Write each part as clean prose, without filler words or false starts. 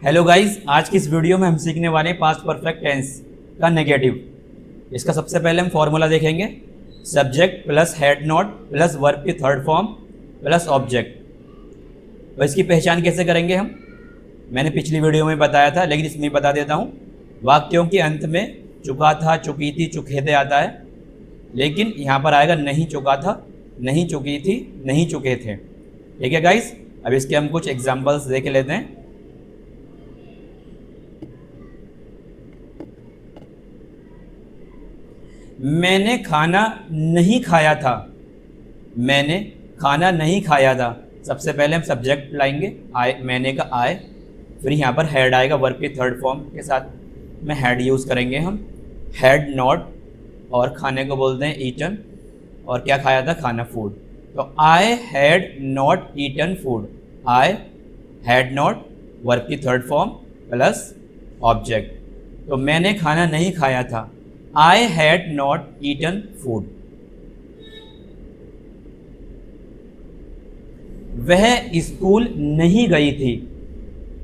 Hello guys, आज की इस वीडियो में हम सीखने वाले हैं पास्ट परफेक्ट टेंस का नेगेटिव। इसका सबसे पहले हम फॉर्मूला देखेंगे। Subject plus head not plus verb की थर्ड फॉर्म प्लस ऑब्जेक्ट। तो इसकी पहचान कैसे करेंगे हम, मैंने पिछली वीडियो में बताया था, लेकिन इसमें बता देता हूँ। वाक्यों के अंत में चुका था, चुकी थी, चुके थे आता है, लेकिन यहाँ पर आएगा नहीं चुका था, नहीं चुकी थी, नहीं चुके थे। ठीक है गाइस, अब इसके हम कुछ एग्जाम्पल्स देख लेते हैं। मैंने खाना नहीं खाया था, मैंने खाना नहीं खाया था। सबसे पहले हम सब्जेक्ट लाएंगे, आए, मैंने का आए, फिर यहाँ पर हैड आएगा वर्ब की थर्ड फॉर्म के साथ में हैड यूज़ करेंगे हम। हैड नॉट, और खाने को बोलते हैं ईटन, और क्या खाया था, खाना, फूड। तो I had not eaten food, I had not verb की थर्ड फॉर्म प्लस ऑब्जेक्ट। तो मैंने खाना नहीं खाया था, I had not eaten food। वह स्कूल नहीं गई थी,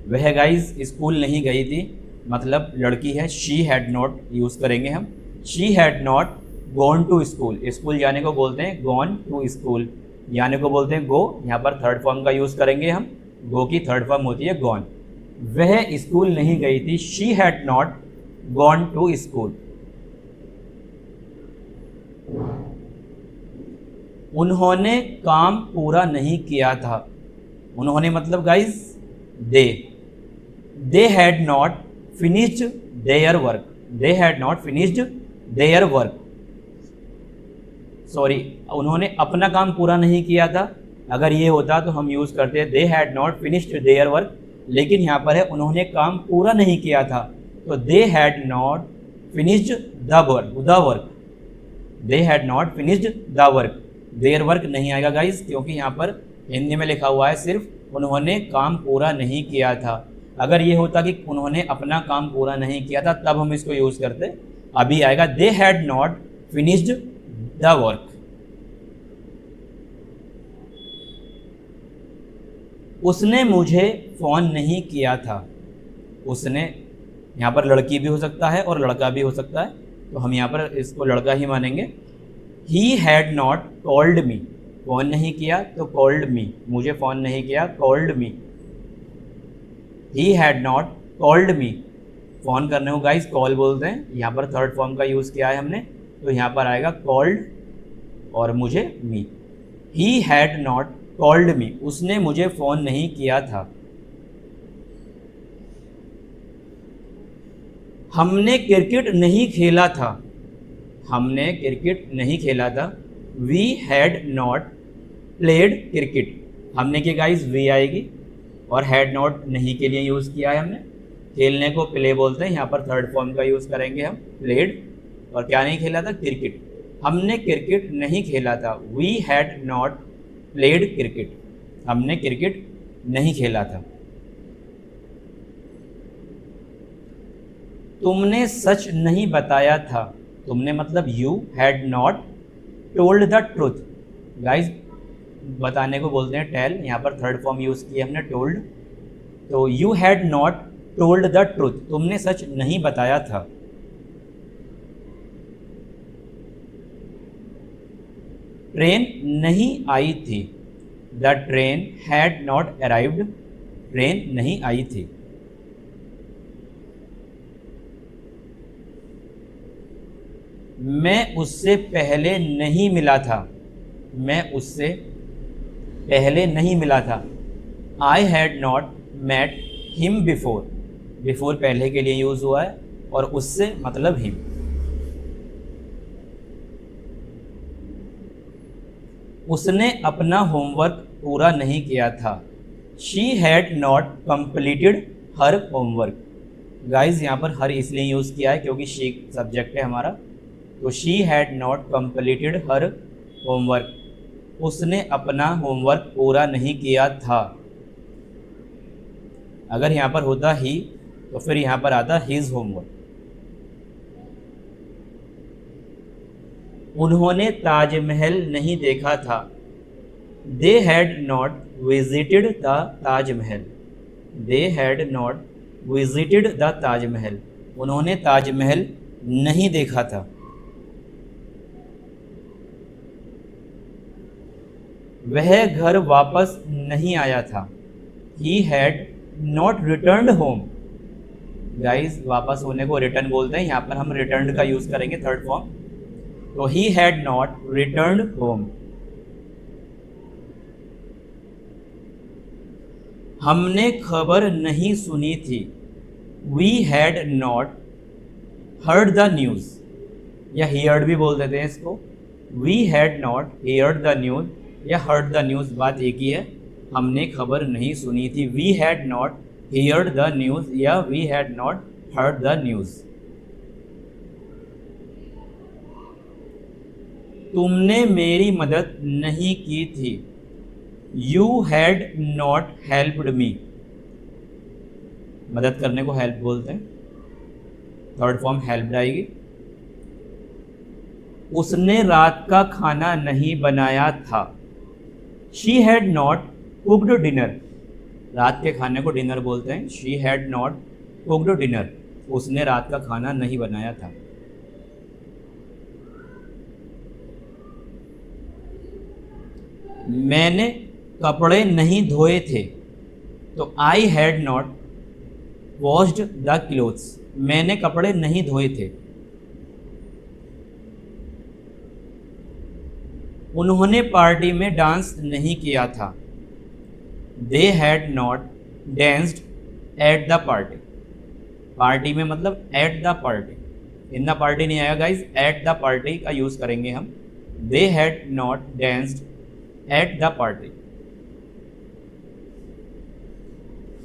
वह गाइस स्कूल नहीं गई थी, मतलब लड़की है, she had not यूज करेंगे हम। she had not gone to school, school जाने को बोलते हैं gone to school, जाने को बोलते हैं go, यहाँ पर थर्ड फॉर्म का यूज करेंगे हम, go की थर्ड फॉर्म होती है gone। वह स्कूल नहीं गई थी, she had not gone to school। उन्होंने काम पूरा नहीं किया था, उन्होंने मतलब guys they had not finished their work, they had not finished their work, sorry, उन्होंने अपना काम पूरा नहीं किया था। अगर ये होता तो हम यूज़ करते दे had not finished their work, लेकिन यहाँ पर है उन्होंने काम पूरा नहीं किया था, तो दे had not finished the work, they had not finished the work. Their work नहीं आएगा गाइस, क्योंकि यहाँ पर हिंदी में लिखा हुआ है सिर्फ उन्होंने काम पूरा नहीं किया था। अगर ये होता कि उन्होंने अपना काम पूरा नहीं किया था, तब हम इसको यूज़ करते। अभी आएगा दे had not finished the work. उसने मुझे फ़ोन नहीं किया था, उसने यहाँ पर लड़की भी हो सकता है और लड़का भी हो सकता है, तो हम यहाँ पर इसको लड़का ही मानेंगे। He had not called me, phone नहीं किया तो called me, मुझे फ़ोन नहीं किया, called me। He had not called me, phone करने को गाइस कॉल बोलते हैं, यहाँ पर थर्ड फॉर्म का यूज़ किया है हमने, तो यहाँ पर आएगा called और मुझे me। He had not called me, उसने मुझे फ़ोन नहीं किया था। हमने क्रिकेट नहीं खेला था, हमने क्रिकेट नहीं खेला था। We had not played cricket, हमने की गाइस वी आएगी, और हैड नॉट नहीं के लिए यूज़ किया है हमने। खेलने को प्ले बोलते हैं, यहाँ पर थर्ड फॉर्म का यूज़ करेंगे हम, प्लेड, और क्या नहीं खेला था, क्रिकेट। हमने क्रिकेट नहीं खेला था, we had not played cricket, हमने क्रिकेट नहीं खेला था। तुमने सच नहीं बताया था, तुमने मतलब you had not told the truth, guys बताने को बोलते हैं टेल, यहाँ पर थर्ड फॉर्म यूज़ किया हमने टोल्ड, तो you had not told the truth, तुमने सच नहीं बताया था। ट्रेन नहीं आई थी, the train had not arrived, train नहीं आई थी। मैं उससे पहले नहीं मिला था, मैं उससे पहले नहीं मिला था। I had not met him before, before पहले के लिए यूज़ हुआ है, और उससे मतलब हिम। उसने अपना होमवर्क पूरा नहीं किया था, she had not completed her homework. Guys यहाँ पर हर इसलिए यूज़ किया है क्योंकि शी सब्जेक्ट है हमारा, तो she had not completed her homework, उसने अपना होमवर्क पूरा नहीं किया था। अगर यहाँ पर होता ही तो फिर यहाँ पर आता हिज होमवर्क। उन्होंने ताजमहल नहीं देखा था, they had not visited the Taj Mahal. They had not visited the Taj Mahal, उन्होंने ताजमहल नहीं देखा था। वह घर वापस नहीं आया था। He had not returned home. Guys वापस होने को रिटर्न बोलते हैं, यहाँ पर हम रिटर्न का यूज करेंगे थर्ड फॉर्म। तो he had not returned home. हमने खबर नहीं सुनी थी। We had not heard the news, या हियर्ड भी बोल देते हैं इसको। We had not heared the news या हर्ड द न्यूज़, बात एक ही है। हमने खबर नहीं सुनी थी। We had not heared the news या we had not heard the news. तुमने मेरी मदद नहीं की थी। यू हैड नॉट हेल्प्ड मी। मदद करने को हेल्प बोलते हैं, थर्ड फॉर्म हेल्प्ड आएगी। उसने रात का खाना नहीं बनाया था। She had not cooked dinner. रात के खाने को डिनर बोलते हैं। She had not cooked dinner, उसने रात का खाना नहीं बनाया था। मैंने कपड़े नहीं धोए थे। तो I had not washed the clothes, मैंने कपड़े नहीं धोए थे। उन्होंने पार्टी में डांस नहीं किया था। They had not danced at the party. Party में मतलब at the party, in the party नहीं आएगा गाइज, एट द पार्टी का यूज करेंगे हम। दे had not danced at the party.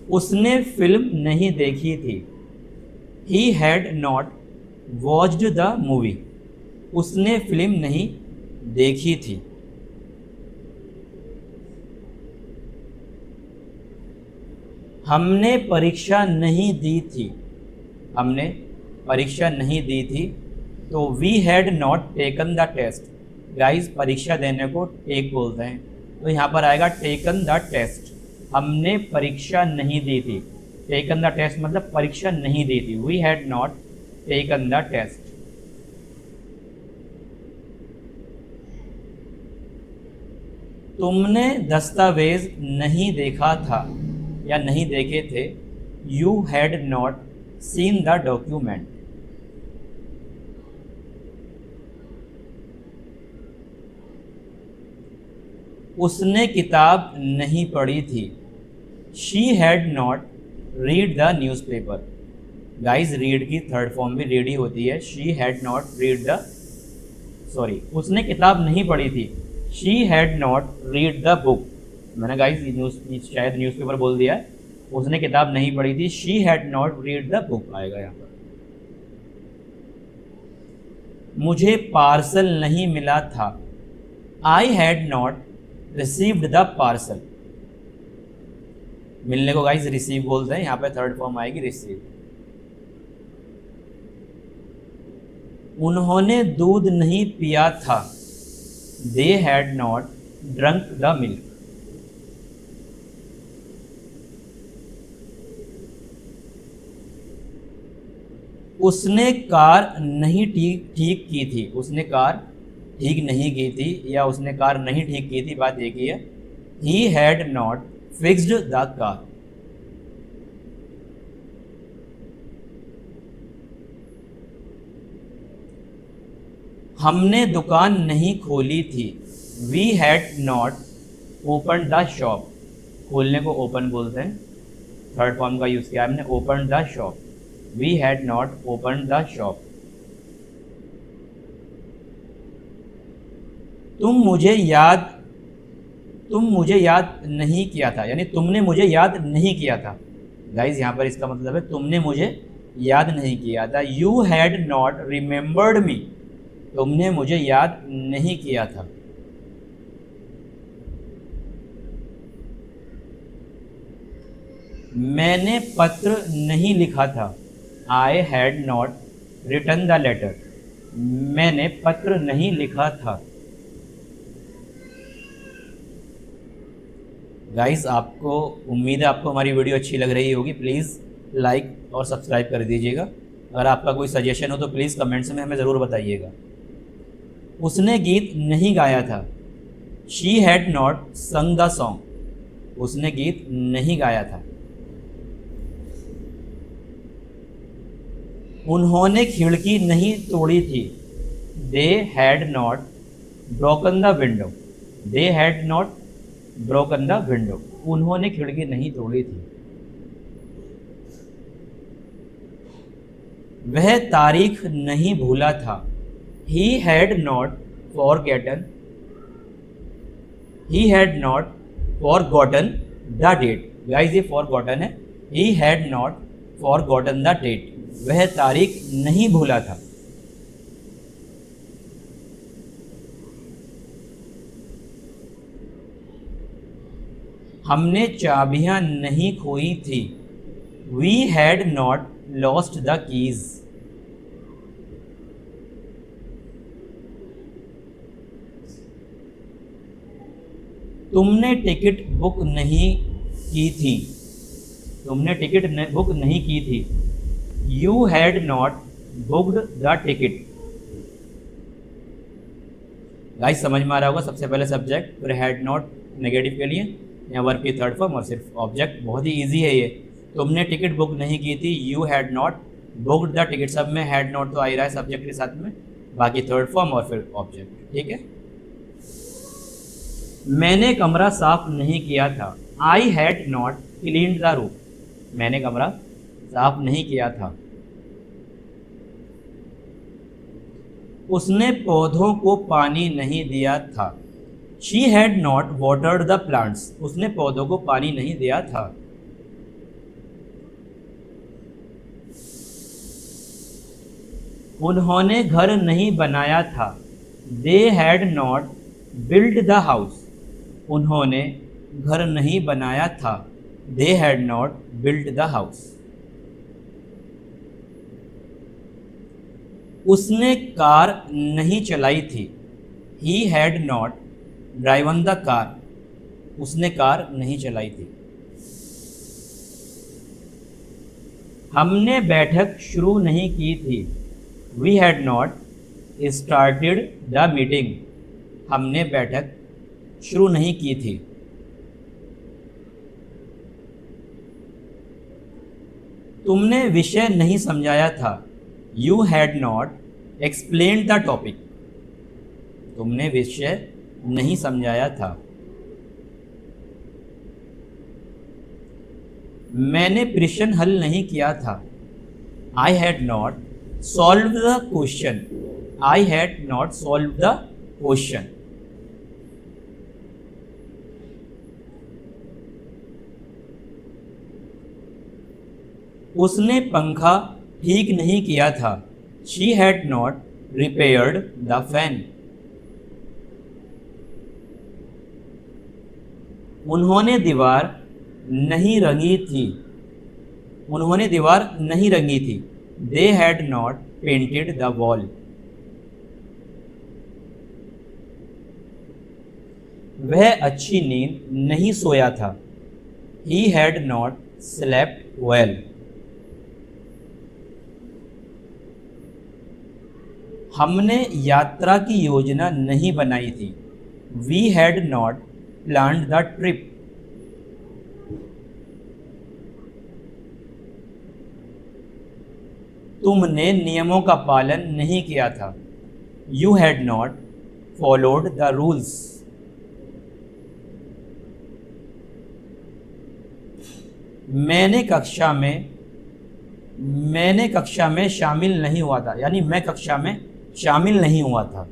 उसने फिल्म नहीं देखी थी। He had not watched the movie, उसने फिल्म नहीं देखी थी। हमने परीक्षा नहीं दी थी। हमने परीक्षा नहीं दी थी। तो we had not taken the test. Guys परीक्षा देने को टेक बोलते हैं, तो यहाँ पर आएगा टेकन द टेस्ट। हमने परीक्षा नहीं दी थी। टेकन द टेस्ट मतलब परीक्षा नहीं दी थी। We had not taken the test. तुमने दस्तावेज नहीं देखा था या नहीं देखे थे। You had not seen the document. उसने किताब नहीं पढ़ी थी। She had not read the newspaper. Guys read की थर्ड फॉर्म भी रीड ही होती है। She had not read the sorry उसने किताब नहीं पढ़ी थी। She had not read the book. मैंने गाइज शायद न्यूज़पेपर बोल दिया है। उसने किताब नहीं पढ़ी थी। She had not read the book आएगा यहाँ पर। मुझे पार्सल नहीं मिला था। I had not received the parcel. मिलने को गाइज रिसीव बोलते हैं, यहाँ पे थर्ड फॉर्म आएगी रिसीव। उन्होंने दूध नहीं पिया था। They had not drunk the milk. उसने कार नहीं ठीक की थी। उसने कार ठीक नहीं की थी या उसने कार नहीं ठीक की थी, बात एक ही है। He had not fixed the car. हमने दुकान नहीं खोली थी। We had not open the shop. खोलने को ओपन बोलते हैं, थर्ड फॉर्म का यूज किया हमने, open the shop. We had not open the shop. तुम मुझे याद नहीं किया था, यानी तुमने मुझे याद नहीं किया था। गाइज यहाँ पर इसका मतलब है तुमने मुझे याद नहीं किया था। यू हैड नॉट रिमेंबर्ड मी। तुमने मुझे याद नहीं किया था। मैंने पत्र नहीं लिखा था। I had not written the letter. मैंने पत्र नहीं लिखा था। गाइस आपको उम्मीद है आपको हमारी वीडियो अच्छी लग रही होगी। प्लीज़ लाइक और सब्सक्राइब कर दीजिएगा। अगर आपका कोई सजेशन हो तो प्लीज़ कमेंट्स में हमें ज़रूर बताइएगा। उसने गीत नहीं गाया था। शी हैड नॉट संग द सॉन्ग। उसने गीत नहीं गाया था। उन्होंने खिड़की नहीं तोड़ी थी। They had not broken the window. They had not broken the window. उन्होंने खिड़की नहीं तोड़ी थी। वह तारीख नहीं भूला था। He had not forgotten. He had not forgotten the date. Guys ये फॉरगॉटन है। He had not forgotten the date. वह तारीख नहीं भूला था। हमने चाबियां नहीं खोई थी। We had not lost the keys. तुमने टिकट बुक नहीं की थी। तुमने टिकट बुक नहीं की थी। You had not booked the ticket. Guys समझ में आ रहा होगा, सबसे पहले सब्जेक्ट, फिर हैड नॉट नेगेटिव के लिए, या वर्ब की थर्ड फॉर्म और सिर्फ ऑब्जेक्ट। बहुत ही इजी है ये। तुमने टिकट बुक नहीं की थी। You had not booked the ticket. सब में हैड नॉट तो आ ही रहा है सब्जेक्ट के साथ में, बाकी थर्ड फॉर्म और फिर ऑब्जेक्ट। ठीक है। मैंने कमरा साफ नहीं किया था। I had not cleaned the room. मैंने कमरा साफ नहीं किया था। उसने पौधों को पानी नहीं दिया था। She had not watered the plants. उसने पौधों को पानी नहीं दिया था। उन्होंने घर नहीं बनाया था। They had not build the house. उन्होंने घर नहीं बनाया था। They had not build the house. उसने कार नहीं चलाई थी। He had not driven the car. उसने कार नहीं चलाई थी। हमने बैठक शुरू नहीं की थी। We had not started the meeting. हमने बैठक शुरू नहीं की थी। तुमने विषय नहीं समझाया था। You had not explained the topic. तुमने विषय नहीं समझाया था। मैंने प्रश्न हल नहीं किया था। I had not solve the question. I had not solve the question. उसने पंखा ठीक नहीं किया था। She had not repaired the fan. उन्होंने दीवार नहीं रंगी थी। उन्होंने दीवार नहीं रंगी थी। They had not painted the wall. वह अच्छी नींद नहीं सोया था। He had not slept well. हमने यात्रा की योजना नहीं बनाई थी। We had not planned the trip. तुमने नियमों का पालन नहीं किया था। You had not followed the rules. मैंने कक्षा में शामिल नहीं हुआ था, यानी मैं कक्षा में शामिल नहीं हुआ था।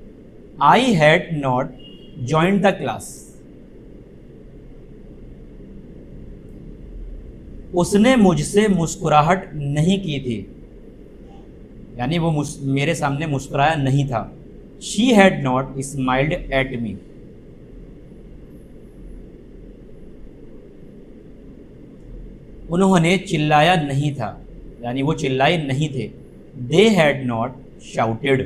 I had not joined the class. उसने मुझसे मुस्कुराहट नहीं की थी, यानी वो मेरे सामने मुस्कुराया नहीं था। She had not smiled at me. उन्होंने चिल्लाया नहीं था, यानी वो चिल्लाए नहीं थे। They had not shouted.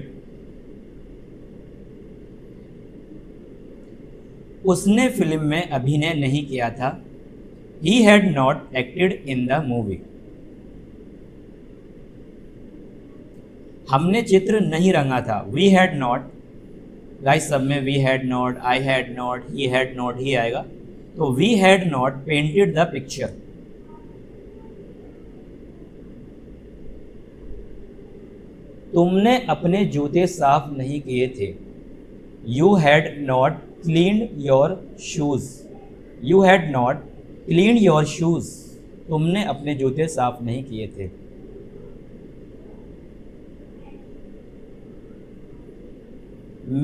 उसने फिल्म में अभिनय नहीं किया था। He had not acted in the movie. हमने चित्र नहीं रंगा था। वी हैड नॉट, गाइस सब में we had not, I had not, he had not ही आएगा। तो we had not painted the picture. तुमने अपने जूते साफ नहीं किए थे। You had not cleaned your shoes. You had not cleaned your shoes. तुमने अपने जूते साफ नहीं किए थे।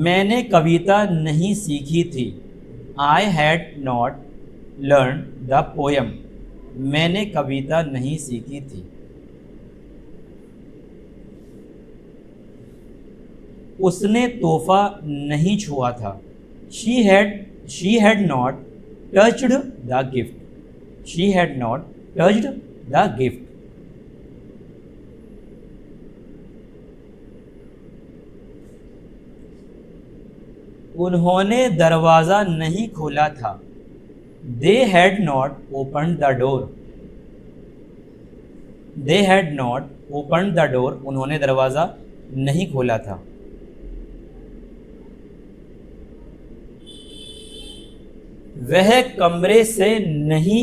मैंने कविता नहीं सीखी थी। I had not learn the poem. मैंने कविता नहीं सीखी थी। उसने तोहफा नहीं छुआ था। She had not touched the gift. She had not touched the gift. उन्होंने दरवाज़ा नहीं खोला था। They had not open the door. They had not open the door. उन्होंने दरवाज़ा नहीं खोला था। वह कमरे से नहीं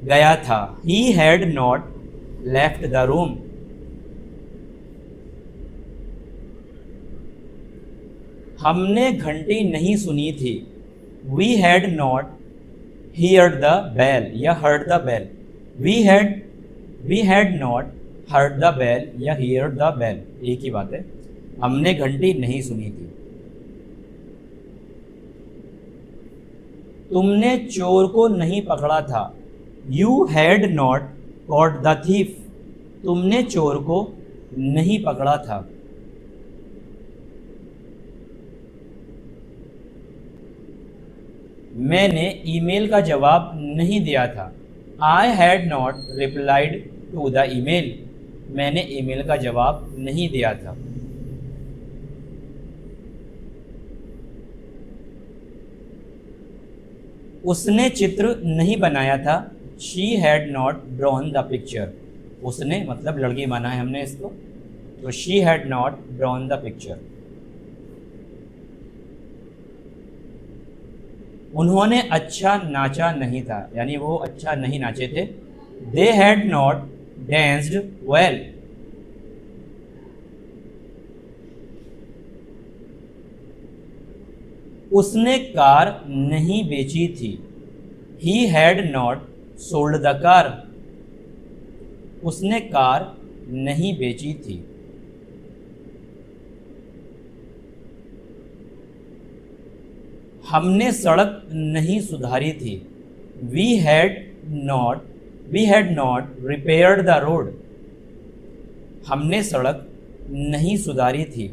गया था। He had not left the room. हमने घंटी नहीं सुनी थी। We had not heared the bell या heard the bell. We had not heard the bell या हियर्ड द बेल, एक ही बात है। हमने घंटी नहीं सुनी थी। तुमने चोर को नहीं पकड़ा था। You had not caught the thief. तुमने चोर को नहीं पकड़ा था। मैंने ईमेल का जवाब नहीं दिया था। I had not replied to the email. मैंने ईमेल का जवाब नहीं दिया था। उसने चित्र नहीं बनाया था। She had not drawn the picture. उसने मतलब लड़की माना है हमने इसको, तो she had not drawn the picture. उन्होंने अच्छा नाचा नहीं था, यानी वो अच्छा नहीं नाचे थे। They had not danced well. उसने कार नहीं बेची थी। He had not sold the car. उसने कार नहीं बेची थी। हमने सड़क नहीं सुधारी थी। We had not repaired the road. हमने सड़क नहीं सुधारी थी।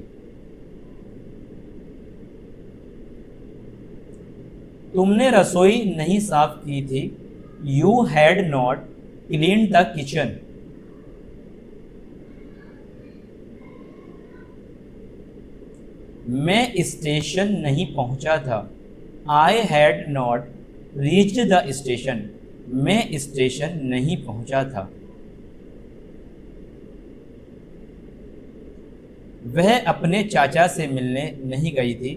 तुमने रसोई नहीं साफ की थी। You had not cleaned the kitchen. मैं स्टेशन नहीं पहुंचा था। I had not reached the station. मैं स्टेशन नहीं पहुंचा था। वह अपने चाचा से मिलने नहीं गई थी।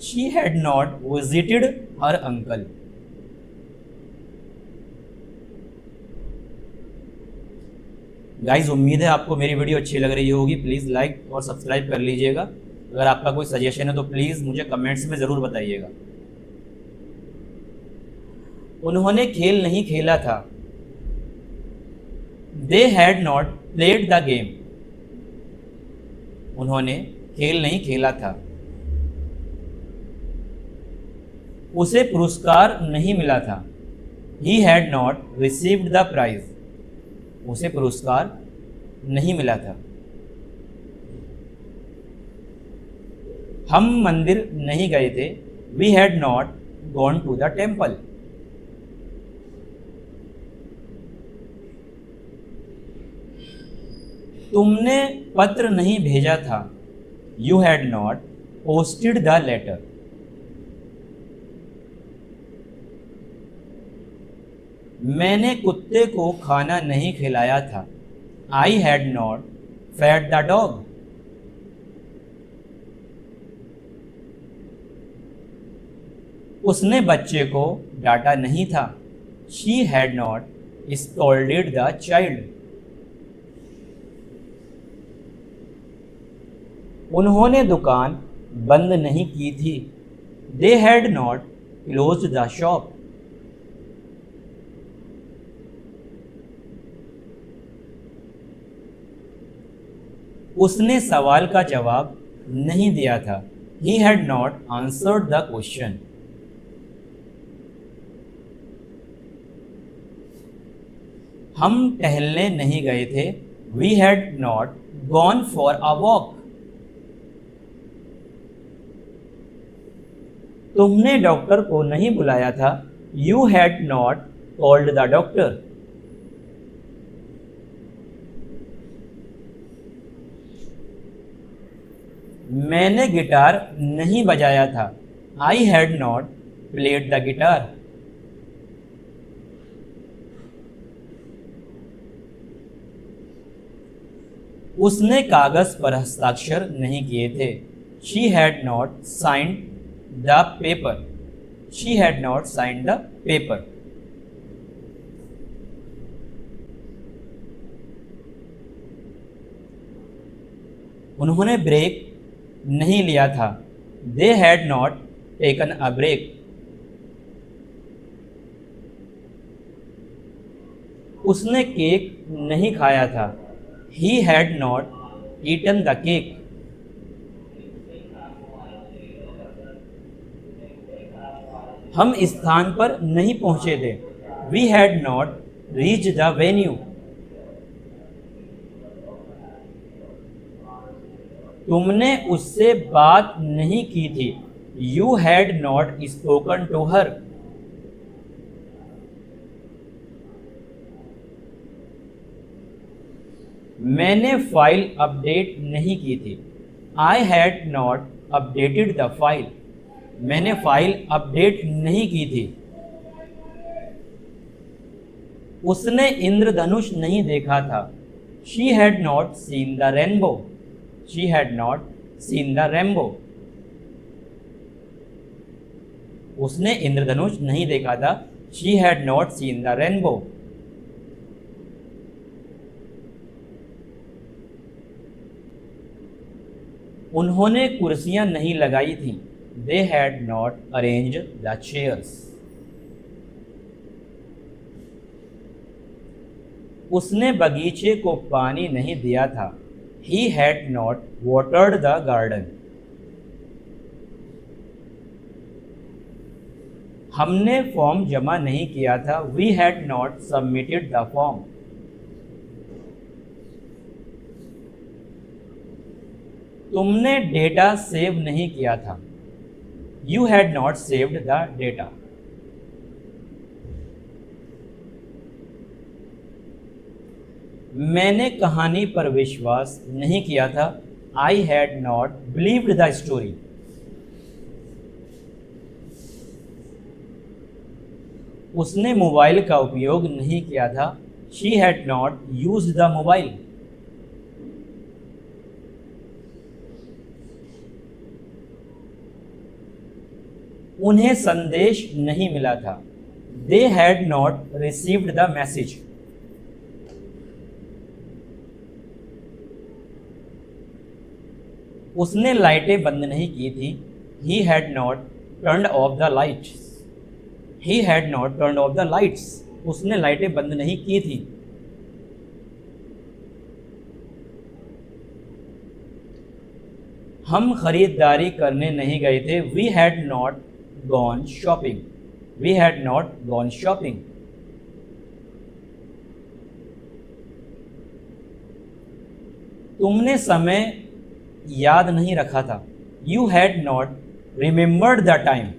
She had not visited her uncle. Guys उम्मीद है आपको मेरी वीडियो अच्छी लग रही होगी। प्लीज़ लाइक और सब्सक्राइब कर लीजिएगा। अगर आपका कोई सजेशन है तो प्लीज़ मुझे कमेंट्स में ज़रूर बताइएगा। उन्होंने खेल नहीं खेला था। They had not played the game. उन्होंने खेल नहीं खेला था। उसे पुरस्कार नहीं मिला था। He had not received the prize. उसे पुरस्कार नहीं मिला था। हम मंदिर नहीं गए थे। We had not gone to the temple. तुमने पत्र नहीं भेजा था। You had not posted the letter. मैंने कुत्ते को खाना नहीं खिलाया था। I had not fed the dog. उसने बच्चे को डांटा नहीं था। She had not scolded the child. उन्होंने दुकान बंद नहीं की थी। They had not closed the shop. उसने सवाल का जवाब नहीं दिया था। He had not answered the question. हम टहलने नहीं गए थे। We had not gone for a walk. तुमने डॉक्टर को नहीं बुलाया था। You had not called the doctor. मैंने गिटार नहीं बजाया था। I had not played the guitar. उसने कागज पर हस्ताक्षर नहीं किए थे। She had not signed the paper. She had not signed the paper. उन्होंने ब्रेक नहीं लिया था। They had not taken a break. उसने केक नहीं खाया था। He had not eaten the cake. हम स्थान पर नहीं पहुंचे थे। We had not reach the venue. तुमने उससे बात नहीं की थी। You had not spoken to her. मैंने फाइल अपडेट नहीं की थी। I had not updated the file. मैंने फाइल अपडेट नहीं की थी। उसने इंद्रधनुष नहीं देखा था। She had not seen the rainbow. She had not seen the rainbow. उसने इंद्रधनुष नहीं देखा था। She had not seen the rainbow. उन्होंने कुर्सियां नहीं लगाई थी। They had not arrange the chairs. उसने बगीचे को पानी नहीं दिया था। He had not watered the garden. हमने फॉर्म जमा नहीं किया था। We had not submitted the form. तुमने डेटा सेव नहीं किया था। You had not saved the data. मैंने कहानी पर विश्वास नहीं किया था। I had not believed the story. उसने मोबाइल का उपयोग नहीं किया था। She had not used the mobile. उन्हें संदेश नहीं मिला था। They had not received the message. उसने लाइटें बंद नहीं की थी। He had not turned of the lights. He had not turned of the lights. उसने लाइटें बंद नहीं की थी। हम खरीदारी करने नहीं गए थे। We had not gone shopping. We had not gone shopping. तुमने समय याद नहीं रखा था। You had not remembered the time.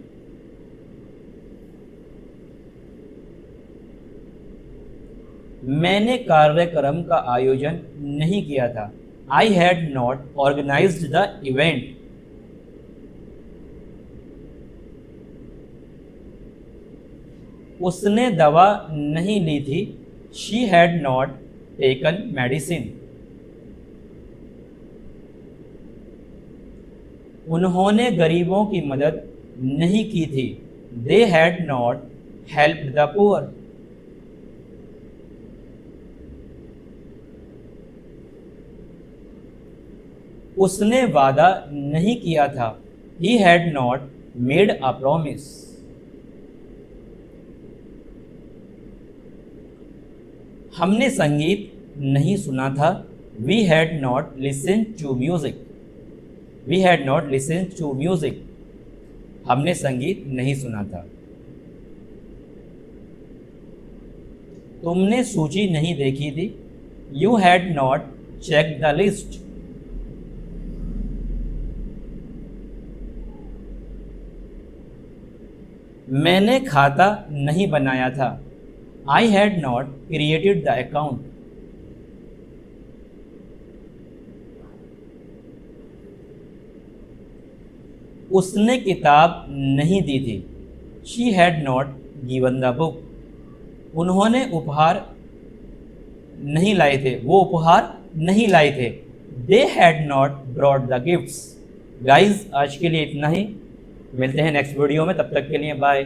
मैंने कार्यक्रम का आयोजन नहीं किया था। I had not organised the event. उसने दवा नहीं ली थी। She had not taken medicine. उन्होंने गरीबों की मदद नहीं की थी। They had not helped the poor. उसने वादा नहीं किया था, he had not made a promise. हमने संगीत नहीं सुना था, we had not listen to music. We had not listen to music. हमने संगीत नहीं सुना था। तुमने सूची नहीं देखी थी, you had not check the list. मैंने खाता नहीं बनाया था, I had not created the account. उसने किताब नहीं दी थी, she had not given the book. उन्होंने उपहार नहीं लाए थे, वो उपहार नहीं लाए थे, they had not brought the gifts. Guys आज के लिए इतना ही, मिलते हैं नेक्स्ट वीडियो में, तब तक के लिए बाय।